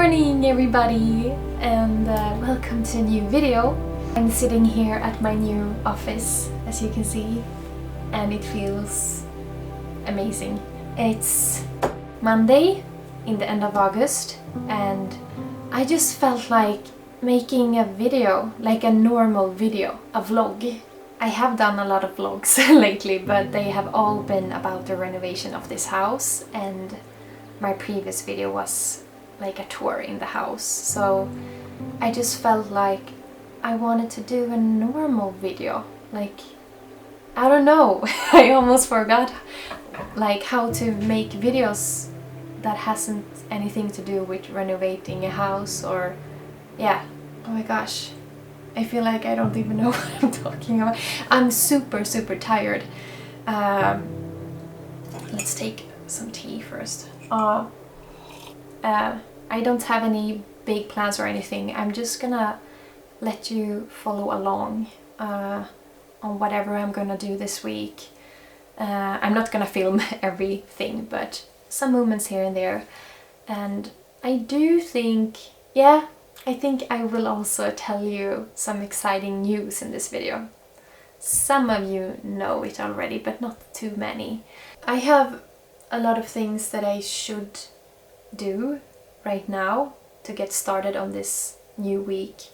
morning everybody, and welcome to a new video. I'm sitting here at my new office, as you can see, and it feels amazing. It's Monday in the end of August, and I just felt like making a video, like a normal video, a vlog. I have done a lot of vlogs lately, but they have all been about the renovation of this house, and my previous video was like a tour in the house. So I just felt like I wanted to do a normal video. Like, I don't know, I almost forgot like how to make videos that hasn't anything to do with renovating a house or yeah. Oh my gosh, I feel like I don't even know what I'm talking about. I'm super tired. Let's take some tea first. I don't have any big plans or anything. I'm just gonna let you follow along on whatever I'm gonna do this week. I'm not gonna film everything, but some moments here and there. And I do think, yeah, I think I will also tell you some exciting news in this video. Some of you know it already, but not too many. I have a lot of things that I should do right now to get started on this new week,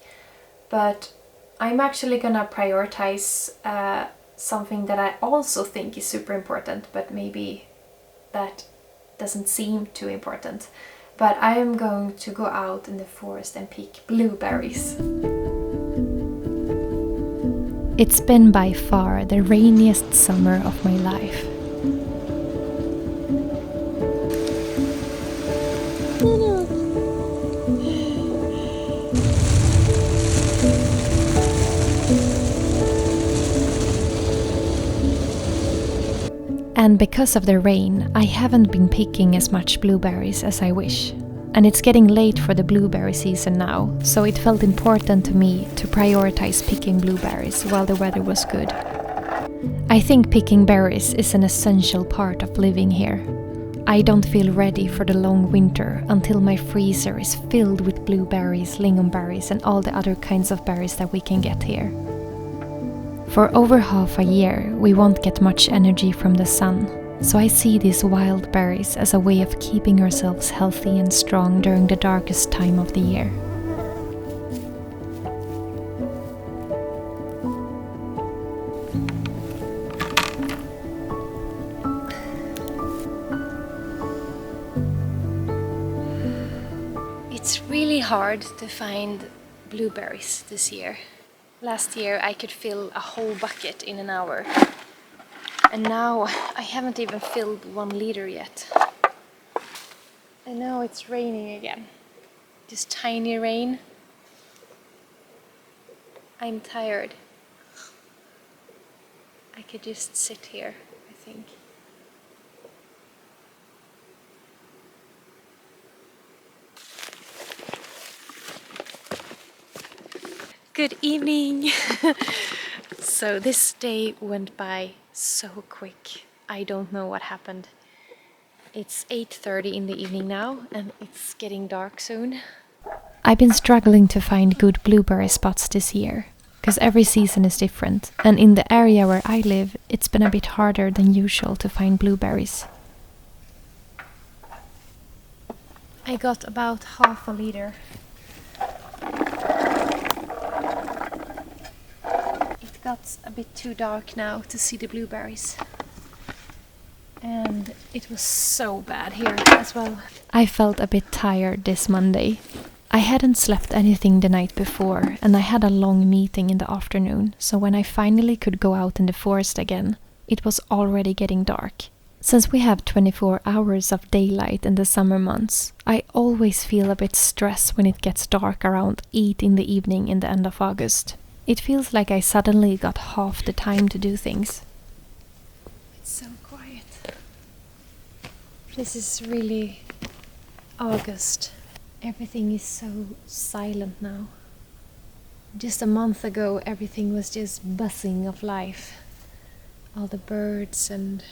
but I'm actually gonna prioritize something that I also think is super important, but maybe that doesn't seem too important. But I am going to go out in the forest and pick blueberries. It's been by far the rainiest summer of my life. And because of the rain, I haven't been picking as much blueberries as I wish. And it's getting late for the blueberry season now, so it felt important to me to prioritize picking blueberries while the weather was good. I think picking berries is an essential part of living here. I don't feel ready for the long winter until my freezer is filled with blueberries, lingonberries, and all the other kinds of berries that we can get here. For over half a year, we won't get much energy from the sun, so I see these wild berries as a way of keeping ourselves healthy and strong during the darkest time of the year. It's really hard to find blueberries this year. Last year I could fill a whole bucket in an hour. And now I haven't even filled 1 liter yet. And now it's raining again. Just tiny rain. I'm tired. I could just sit here, I think. Good evening! So this day went by so quick. I don't know what happened. It's 8:30 in the evening now, and it's getting dark soon. I've been struggling to find good blueberry spots this year, because every season is different, and in the area where I live, it's been a bit harder than usual to find blueberries. I got about half a liter. It got a bit too dark now to see the blueberries. And it was so bad here as well. I felt a bit tired this Monday. I hadn't slept anything the night before, and I had a long meeting in the afternoon, so when I finally could go out in the forest again, it was already getting dark. Since we have 24 hours of daylight in the summer months, I always feel a bit stressed when it gets dark around 8 in the evening in the end of August. It feels like I suddenly got half the time to do things. It's so quiet. This is really August. Everything is so silent now. Just a month ago, everything was just buzzing of life. All the birds and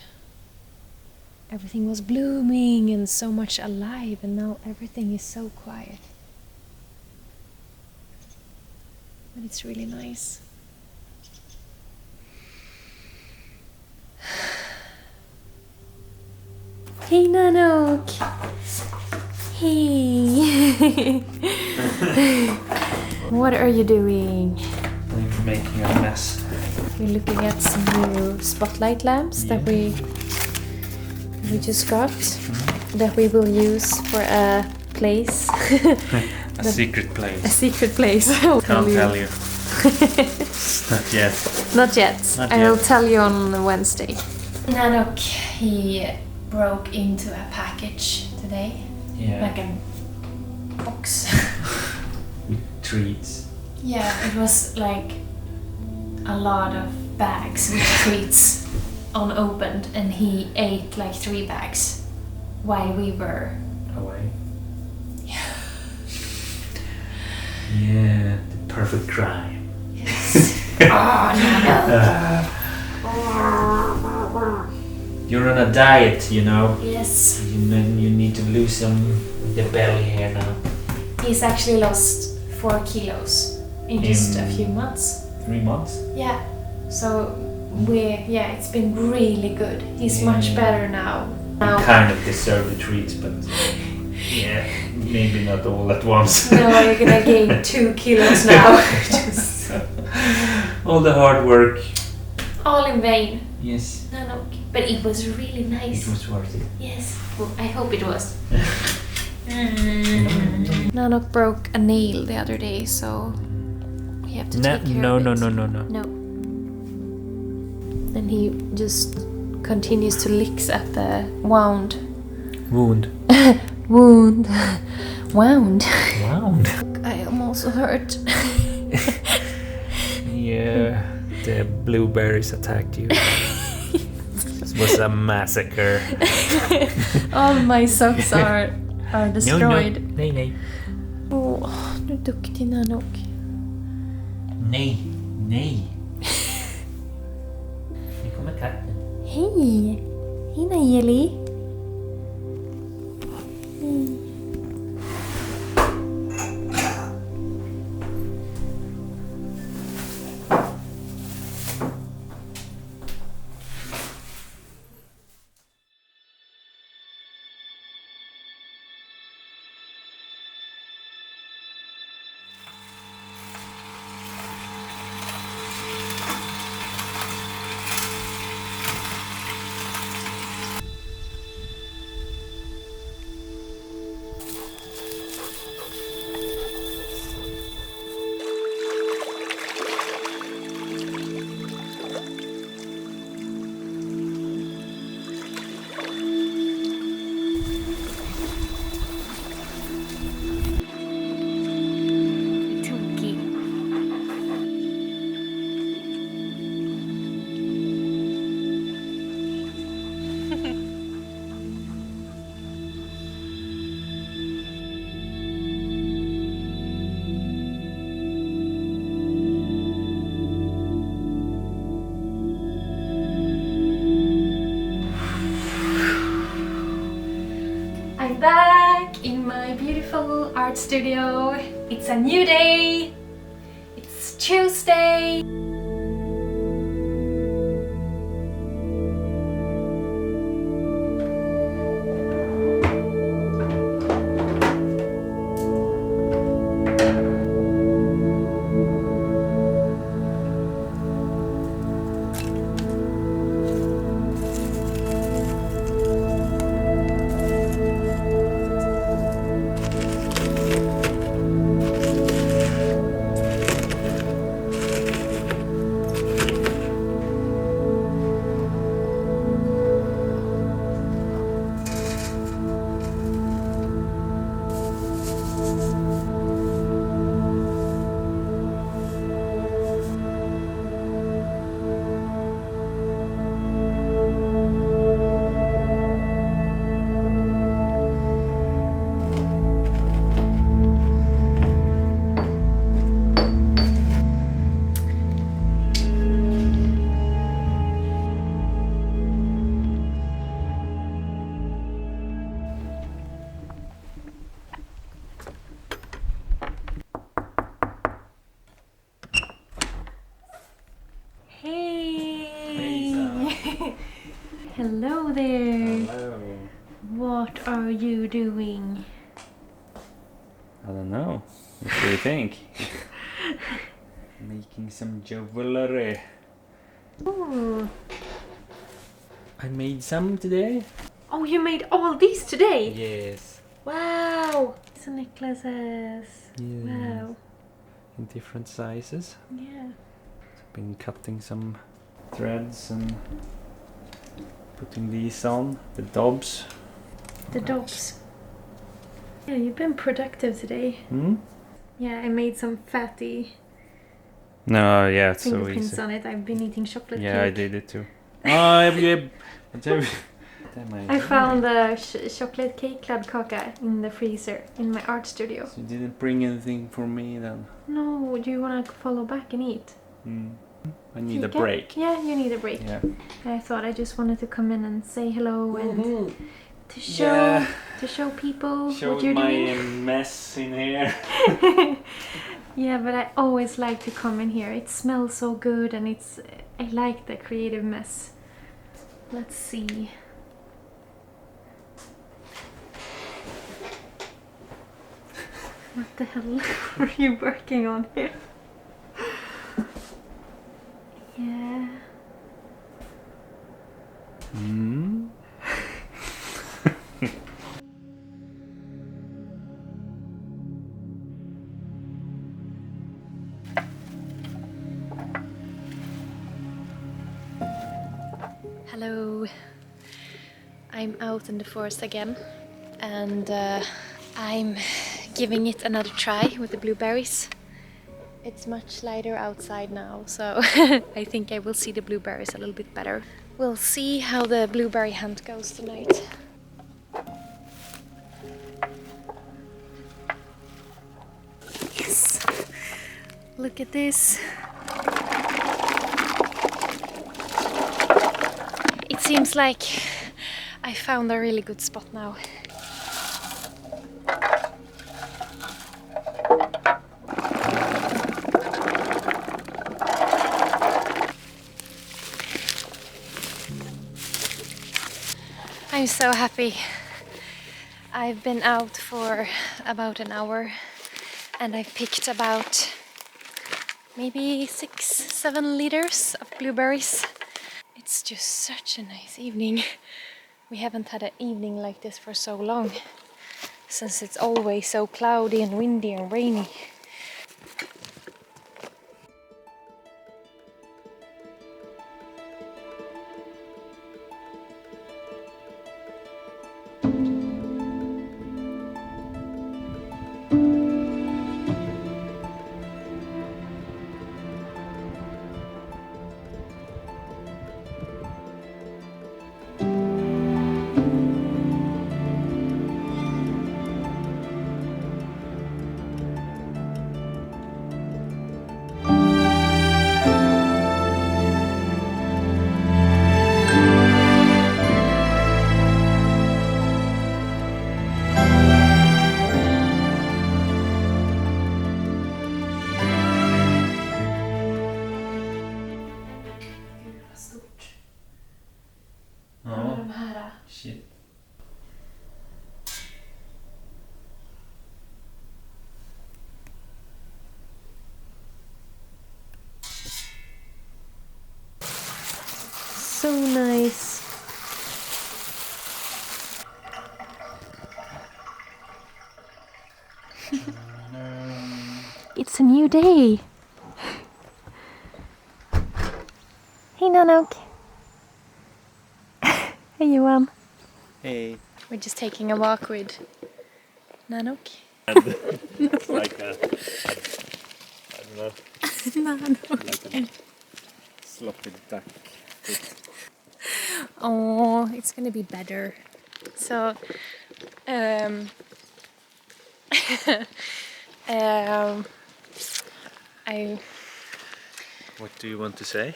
everything was blooming and so much alive, and now everything is so quiet. But it's really nice. Hey Nanok! Hey! What are you doing? I'm making a mess. We're looking at some new spotlight lamps that we just got, that we will use for a place. A secret place. A secret place. Can't tell you. Not yet. Not yet. Not I yet. will tell you on Wednesday. Nanok, he broke into a package today. Yeah. Like a box. With treats. Yeah, it was like a lot of bags with treats unopened, and he ate like 3 bags while we were Away. Yeah, the perfect crime. Yes. Oh, You're on a diet, you know. yes. You need to lose some of the belly hair now. He's actually lost 4 kilos in just a In- few months. 3 months? Yeah. So it's been really good. He's much better now. You kind of deserve the treats, but yeah, maybe not all at once. No, you're gonna gain 2 kilos now. Just All the hard work. all in vain. Yes, No. But it was really nice. it was worth it. Yes. Well, I hope it was. Nanok broke a nail the other day, so we have to take care No. of it. No. And he just continues to lick at the wound. Wound. Wound. Wound. Wound. I am also hurt. Yeah, the blueberries attacked you. This was a massacre. All my socks are destroyed. Nej. Åh, du är duktig Nanok. Nej. Nu kommer katten. Hej! Hej Najeli! I'm back in my beautiful art studio. It's a new day. It's Tuesday. Hello there. Hello. What are you doing? I don't know. What do you think? Making some jewelry. Ooh. I made some today. Oh, you made all these today? Yes. Wow. Some necklaces. Yes. Wow. In different sizes. Yeah. I've been cutting some threads and putting these on. The dobs. The dobs. Yeah, you've been productive today. Hmm? Yeah, I made some fatty No, yeah, it's so fingerprints easy. on it. I've been eating chocolate Yeah, I cake. did it too. Oh, I found a chocolate cake kladdkaka in the freezer in my art studio. So you didn't bring anything for me then? No, do you want to follow back and eat? I need a Fika? break. Yeah, you need a break. Yeah. I thought I just wanted to come in and say hello and to show Yeah. to show people Show what you're my doing. mess in here. Yeah, but I always like to come in here. It smells so good and I like the creative mess. Let's see. What the hell are you working on here? Yeah. Hello. I'm out in the forest again and I'm giving it another try with the blueberries. It's much lighter outside now, so I think I will see the blueberries a little bit better. We'll see how the blueberry hunt goes tonight. Yes! Look at this. It seems like I found a really good spot now. I'm so happy. I've been out for about an hour and I've picked about maybe 6-7 liters of blueberries. It's just such a nice evening. We haven't had an evening like this for so long, since it's always so cloudy and windy and rainy. Shit. So nice. It's a new day. Hey Nanok. Hey Johan. Hey. We're just taking a walk with Nanok. It's like a, I don't know, Nanok. like a sloppy duck. Oh, it's gonna be better. So, What do you want to say?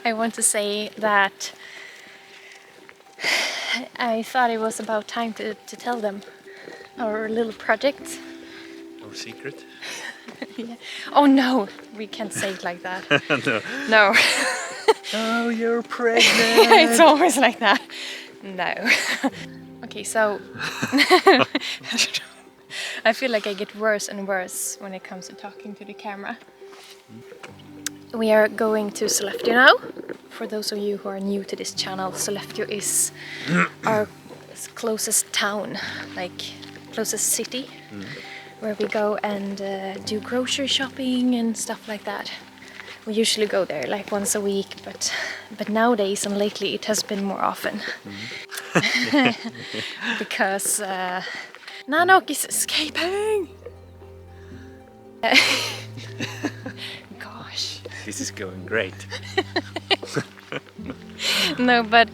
I want to say that I thought it was about time to tell them our little project. Our secret? Yeah. Oh no, we can't say it like that. No. No. Oh, you're pregnant. It's always like that. No. Okay, so I feel like I get worse and worse when it comes to talking to the camera. We are going to Sollefteå now. For those of you who are new to this channel, Sollefteå is our closest town, like closest city, where we go and do grocery shopping and stuff like that. We usually go there like once a week, but nowadays and lately it has been more often. Because Nanok is escaping! Gosh. This is going great. No, but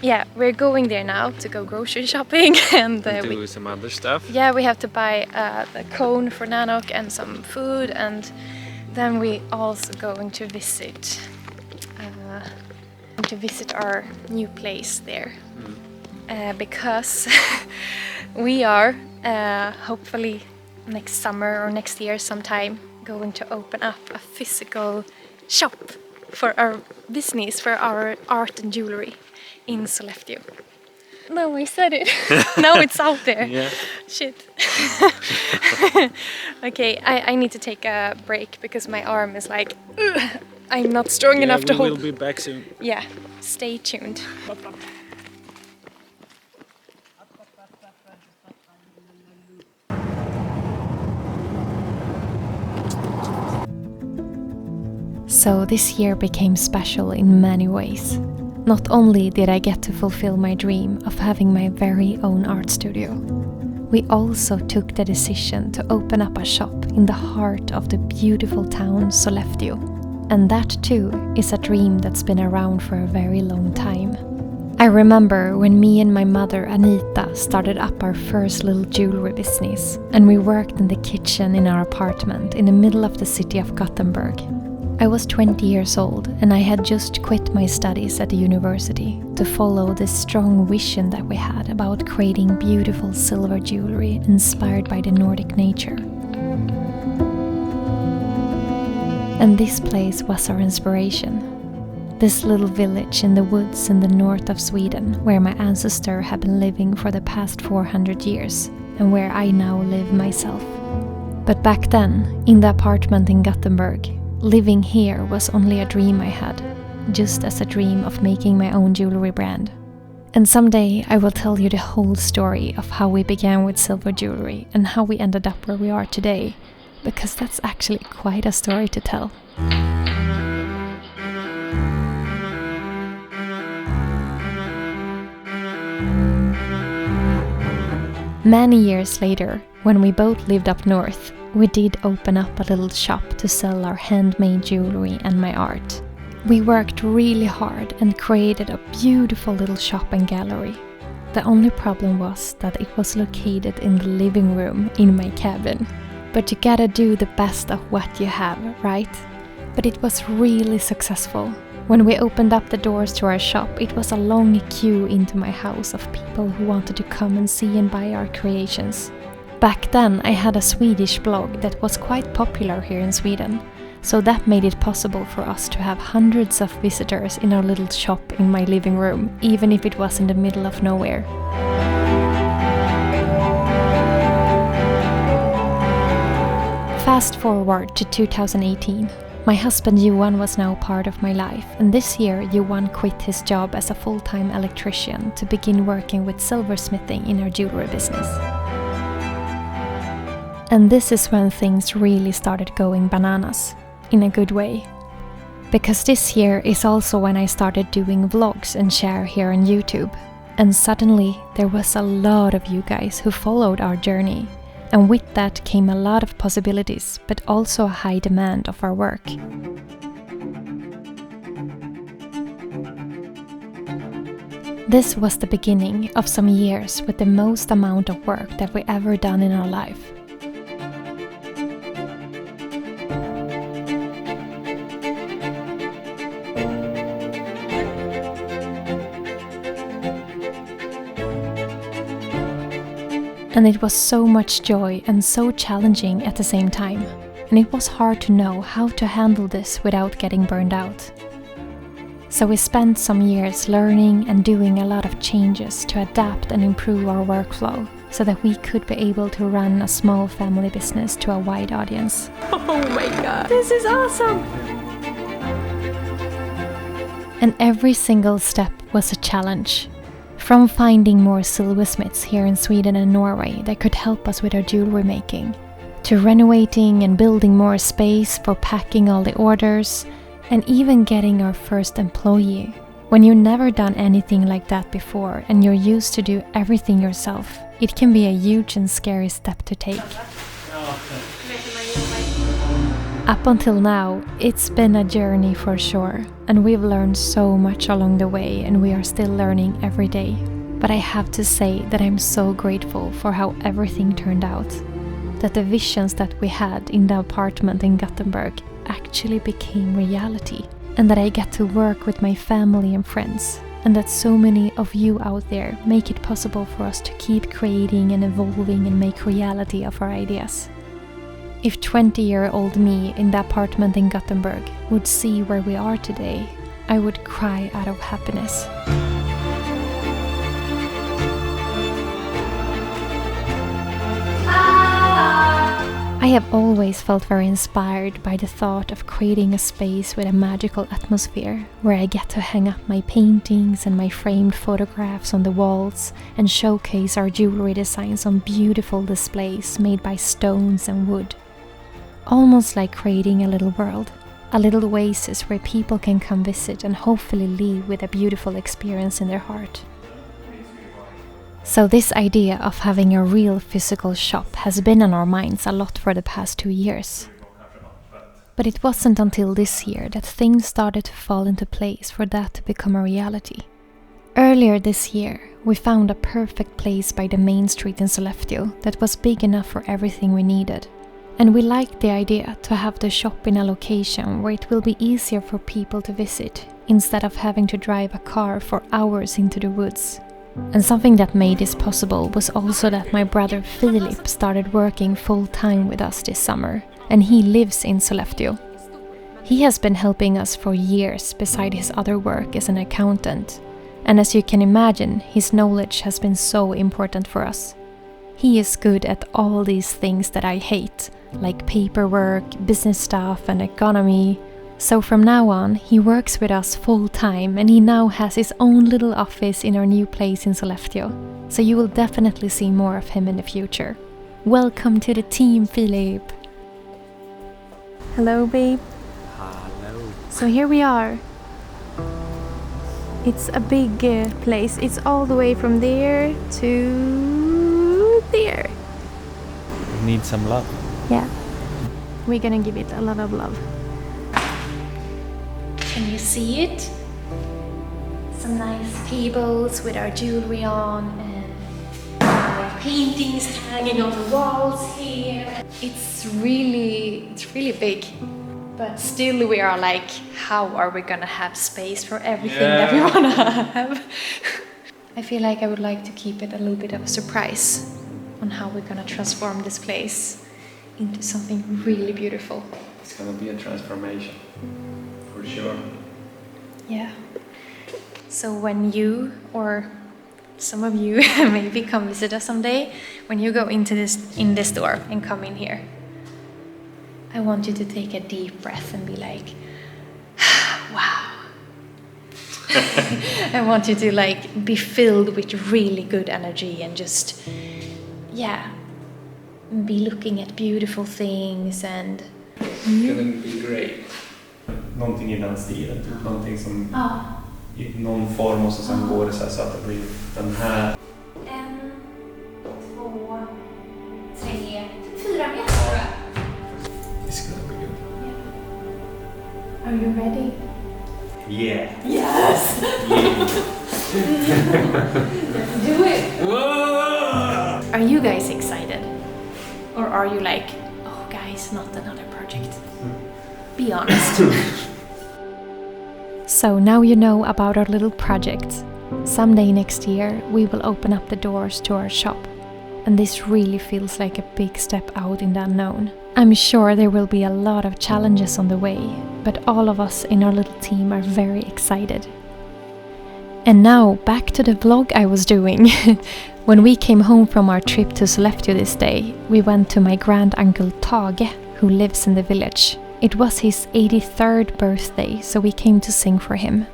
yeah, we're going there now to go grocery shopping and do some other stuff. Yeah, we have to buy the cone for Nanok and some food, and then we also going to visit our new place there, because we are hopefully next summer or next year sometime going to open up a physical shop for our business, for our art and jewelry in Sollefteå. No, I said it. Now it's out there. Yeah. Shit. Okay, I need to take a break because my arm is like, I'm not strong enough to hold. We'll be back soon. Yeah, stay tuned. So this year became special in many ways. Not only did I get to fulfill my dream of having my very own art studio, we also took the decision to open up a shop in the heart of the beautiful town Sollefteå. And that too is a dream that's been around for a very long time. I remember when me and my mother Anita started up our first little jewelry business, and we worked in the kitchen in our apartment in the middle of the city of Gothenburg. I was 20 years old and I had just quit my studies at the university to follow this strong vision that we had about creating beautiful silver jewelry inspired by the Nordic nature. And this place was our inspiration. This little village in the woods in the north of Sweden, where my ancestor had been living for the past 400 years and where I now live myself. But back then, in the apartment in Gothenburg, living here was only a dream I had, just as a dream of making my own jewelry brand. And someday I will tell you the whole story of how we began with silver jewelry and how we ended up where we are today, because that's actually quite a story to tell. Many years later, when we both lived up north, we did open up a little shop to sell our handmade jewelry and my art. We worked really hard and created a beautiful little shop and gallery. The only problem was that it was located in the living room in my cabin. But you gotta do the best of what you have, right? But it was really successful. When we opened up the doors to our shop, it was a long queue into my house of people who wanted to come and see and buy our creations. Back then I had a Swedish blog that was quite popular here in Sweden, so that made it possible for us to have hundreds of visitors in our little shop in my living room, even if it was in the middle of nowhere. Fast forward to 2018. My husband Johan was now part of my life, and this year Johan quit his job as a full-time electrician to begin working with silversmithing in our jewelry business. And this is when things really started going bananas, in a good way. Because this year is also when I started doing vlogs and share here on YouTube. And suddenly there was a lot of you guys who followed our journey. And with that came a lot of possibilities, but also a high demand of our work. This was the beginning of some years with the most amount of work that we ever done in our life. And it was so much joy and so challenging at the same time. And it was hard to know how to handle this without getting burned out. So we spent some years learning and doing a lot of changes to adapt and improve our workflow so that we could be able to run a small family business to a wide audience. Oh my god, this is awesome! And every single step was a challenge. From finding more silversmiths here in Sweden and Norway that could help us with our jewelry making, to renovating and building more space for packing all the orders, and even getting our first employee. When you've never done anything like that before and you're used to do everything yourself, it can be a huge and scary step to take. Up until now, it's been a journey for sure, and we've learned so much along the way, and we are still learning every day. But I have to say that I'm so grateful for how everything turned out. That the visions that we had in the apartment in Gothenburg actually became reality, and that I get to work with my family and friends, and that so many of you out there make it possible for us to keep creating and evolving and make reality of our ideas. If 20-year-old me in the apartment in Gothenburg would see where we are today, I would cry out of happiness. I have always felt very inspired by the thought of creating a space with a magical atmosphere where I get to hang up my paintings and my framed photographs on the walls and showcase our jewelry designs on beautiful displays made by stones and wood. Almost like creating a little world, a little oasis where people can come visit and hopefully leave with a beautiful experience in their heart. So this idea of having a real physical shop has been on our minds a lot for the past 2 years. But it wasn't until this year that things started to fall into place for that to become a reality. Earlier this year, we found a perfect place by the main street in Sollefteå that was big enough for everything we needed. And we liked the idea to have the shop in a location where it will be easier for people to visit, instead of having to drive a car for hours into the woods. And something that made this possible was also that my brother Philip started working full-time with us this summer, and he lives in Sollefteå. He has been helping us for years beside his other work as an accountant, and as you can imagine, his knowledge has been so important for us. He is good at all these things that I hate, like paperwork, business stuff and economy. So from now on, he works with us full time, and he now has his own little office in our new place in Sollefteå. So you will definitely see more of him in the future. Welcome to the team, Philip. Hello, babe. Hello. So here we are. It's a big place. It's all the way from there to there. Need some love. Yeah. We're gonna give it a lot of love. Can you see it? Some nice tables with our jewelry on and our paintings hanging on the walls here. It's really big. But still we are like, how are we gonna have space for everything that we wanna have? I feel like I would like to keep it a little bit of a surprise on how we're gonna transform this place into something really beautiful. It's gonna be a transformation, for sure. Yeah. So when you, or some of you maybe come visit us someday, when you go into this door and come in here, I want you to take a deep breath and be like, wow. I want you to like be filled with really good energy and just, yeah, be looking at beautiful things and... It's gonna be great. Någonting i den stilen, typ någonting som i någon form och så sen går det så att det blir den här. 1, 2, 3, 4 meter tror jag. It's gonna be good. Yeah. Are you ready? Yeah. Yes! Let's do it! Whoa! Are you guys excited? Or are you like, oh guys, not another project? Be honest. So now you know about our little project. Someday next year we will open up the doors to our shop. And this really feels like a big step out in the unknown. I'm sure there will be a lot of challenges on the way, but all of us in our little team are very excited. And now back to the vlog I was doing. When we came home from our trip to Sollefteå this day, we went to my granduncle Tage, who lives in the village. It was his 83rd birthday, so we came to sing for him.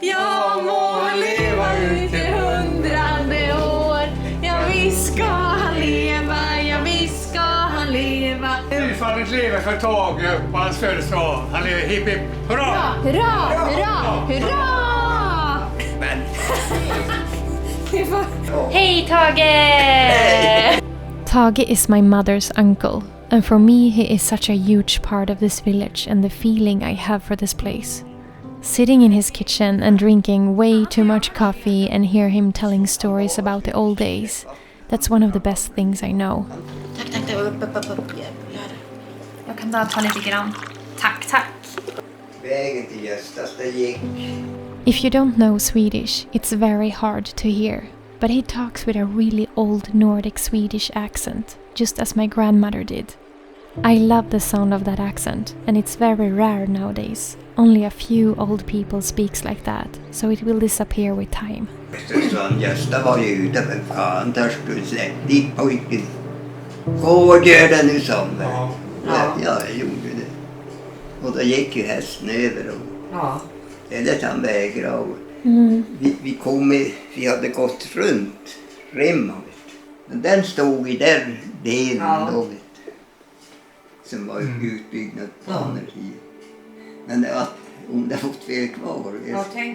Jag må leva ut till 100:e år. Jag visst ska han leva, jag visst ska han leva. Tillfallet lever för Tage på hans födelsedag. Han lever hipp hipp hurra! Hurra, hurra, hurra! Men... Hey Tage! Tage is my mother's uncle, and for me he is such a huge part of this village and the feeling I have for this place. Sitting in his kitchen and drinking way too much coffee and hear him telling stories about the old days, that's one of the best things I know. Tack, upp. Jag kan ta lite grann. Tack. Vägen till Göstas, det gick. If you don't know Swedish, it's very hard to hear, but he talks with a really old Nordic Swedish accent, just as my grandmother did. I love the sound of that accent, and it's very rare nowadays. Only a few old people speaks like that, so it will disappear with time. Gösta var ju ute med fan, törstade släpp dit pojken. Gå och gör det nu som. Ja, jag gjorde det. Och då gick ju hästen över och eller han vägrade. Och vi hade gått runt Rimma. Men den stod i den delen då, som var utbyggnadsplaner i. Men det var, om det fått vara kvar,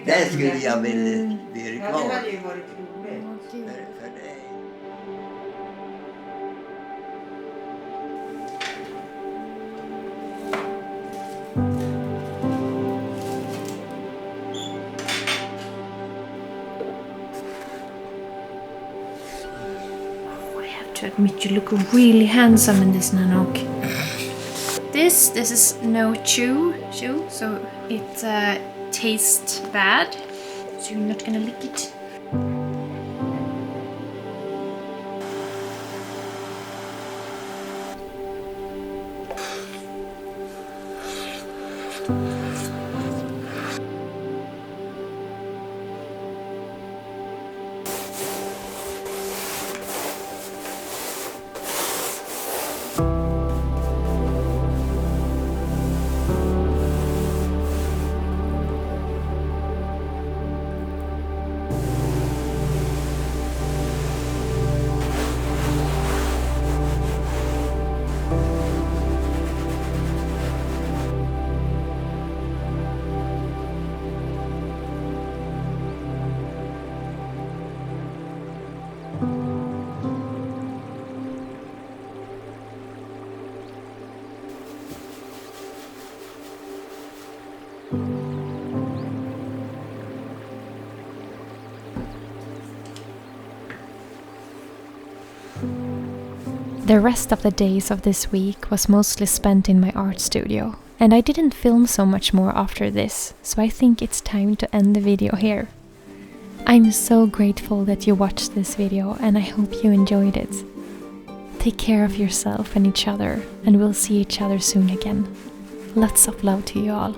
där skulle jag vilja vara kvar. Det hade ju varit roligt. För det. To admit, you look really handsome in this Nanok. This is no chew, so it tastes bad. So you're not gonna lick it. The rest of the days of this week was mostly spent in my art studio, and I didn't film so much more after this, so I think it's time to end the video here. I'm so grateful that you watched this video, and I hope you enjoyed it. Take care of yourself and each other, and we'll see each other soon again. Lots of love to you all.